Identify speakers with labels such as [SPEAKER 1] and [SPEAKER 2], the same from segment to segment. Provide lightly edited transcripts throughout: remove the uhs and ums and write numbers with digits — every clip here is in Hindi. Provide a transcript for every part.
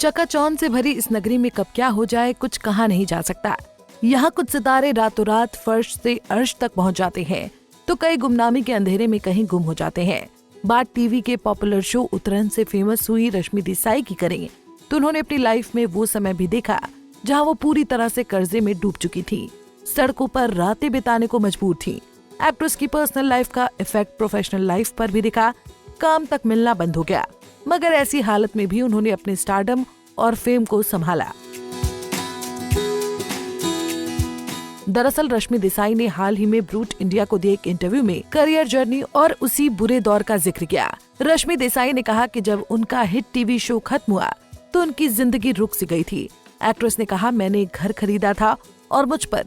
[SPEAKER 1] चकाचौंध से भरी इस नगरी में कब क्या हो जाए कुछ कहा नहीं जा सकता। यहाँ कुछ सितारे रातों रात फर्श से अर्श तक पहुँच जाते हैं तो कई गुमनामी के अंधेरे में कहीं गुम हो जाते हैं। बात टीवी के पॉपुलर शो उतरन से फेमस हुई रश्मि देसाई की करें तो उन्होंने अपनी लाइफ में वो समय भी देखा जहाँ वो पूरी तरह से कर्जे में डूब चुकी थी, सड़कों पर रातें बिताने को मजबूर थी। एक्ट्रेस की पर्सनल लाइफ का इफेक्ट प्रोफेशनल लाइफ पर भी दिखा, काम तक मिलना बंद हो गया, मगर ऐसी हालत में भी उन्होंने अपने स्टारडम और फेम को संभाला। दरअसल रश्मि देसाई ने हाल ही में ब्रूट इंडिया को दिए एक इंटरव्यू में करियर जर्नी और उसी बुरे दौर का जिक्र किया। रश्मि देसाई ने कहा कि जब उनका हिट टीवी शो खत्म हुआ तो उनकी जिंदगी रुक सी गई थी। एक्ट्रेस ने कहा, मैंने एक घर खरीदा था और मुझ पर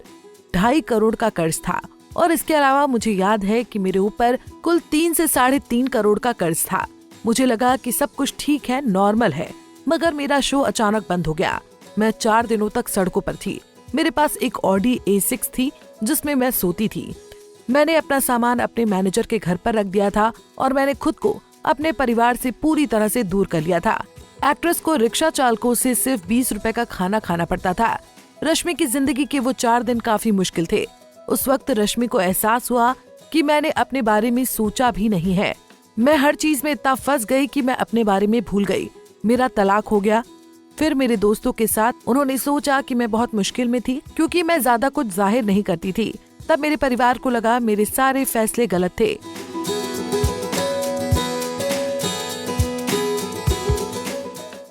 [SPEAKER 1] 2.5 करोड़ का कर्ज था और इसके अलावा मुझे याद है कि मेरे ऊपर कुल 3 से 3.5 करोड़ का कर्ज था। मुझे लगा कि सब कुछ ठीक है, नॉर्मल है, मगर मेरा शो अचानक बंद हो गया। मैं 4 दिनों तक सड़कों पर थी। मेरे पास एक ऑडी A6 थी जिसमें मैं सोती थी। मैंने अपना सामान अपने मैनेजर के घर पर रख दिया था और मैंने खुद को अपने परिवार से पूरी तरह से दूर कर लिया था। एक्ट्रेस को रिक्शा चालकों से सिर्फ 20 रुपए का खाना खाना पड़ता था। रश्मि की जिंदगी के वो 4 दिन काफी मुश्किल थे। उस वक्त रश्मि को एहसास हुआ कि मैंने अपने बारे में सोचा भी नहीं है। मैं हर चीज में इतना फंस गई कि मैं अपने बारे में भूल गई। मेरा तलाक हो गया। फिर मेरे दोस्तों के साथ उन्होंने सोचा कि मैं बहुत मुश्किल में थी क्योंकि मैं ज्यादा कुछ जाहिर नहीं करती थी। तब मेरे परिवार को लगा मेरे सारे फैसले गलत थे।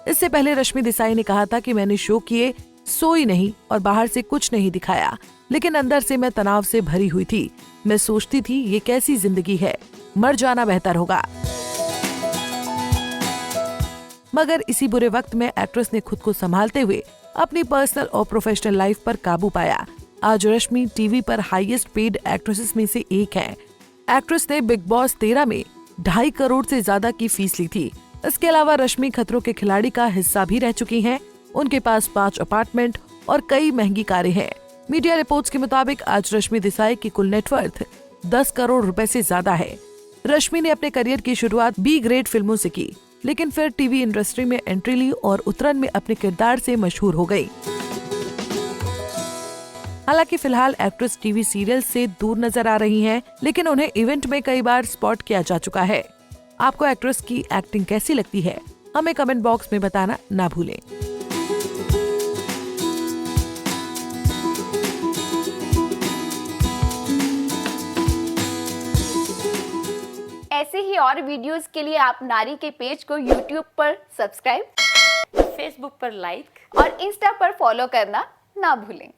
[SPEAKER 1] इससे पहले रश्मि देसाई ने कहा था कि मैंने शो किए, सोई नहीं और बाहर से कुछ नहीं दिखाया, लेकिन अंदर से मैं तनाव से भरी हुई थी। मैं सोचती थी ये कैसी जिंदगी है, मर जाना बेहतर होगा। मगर इसी बुरे वक्त में एक्ट्रेस ने खुद को संभालते हुए अपनी पर्सनल और प्रोफेशनल लाइफ पर काबू पाया। आज रश्मि टीवी पर हाईएस्ट पेड एक्ट्रेसेस में से एक है। एक्ट्रेस ने बिग बॉस 13 में 2.5 करोड़ से ज्यादा की फीस ली थी। इसके अलावा रश्मि खतरों के खिलाड़ी का हिस्सा भी रह चुकी हैं। उनके पास 5 अपार्टमेंट और कई महंगी कारें हैं। मीडिया रिपोर्ट्स के मुताबिक आज रश्मि देसाई की कुल नेटवर्थ 10 करोड़ रुपए से ज्यादा है। रश्मि ने अपने करियर की शुरुआत बी ग्रेड फिल्मों से की, लेकिन फिर टीवी इंडस्ट्री में एंट्री ली और उतरन में अपने किरदार से मशहूर हो गई। हालांकि फिलहाल एक्ट्रेस टीवी सीरियल से दूर नजर आ रही हैं, लेकिन उन्हें इवेंट में कई बार स्पॉट किया जा चुका है। आपको एक्ट्रेस की एक्टिंग कैसी लगती है, हमें कमेंट बॉक्स में बताना ना भूलें।
[SPEAKER 2] ऐसे ही और वीडियोस के लिए आप नारी के पेज को YouTube पर सब्सक्राइब,
[SPEAKER 3] फेसबुक पर लाइक
[SPEAKER 2] और इंस्टा पर फॉलो करना ना भूलें।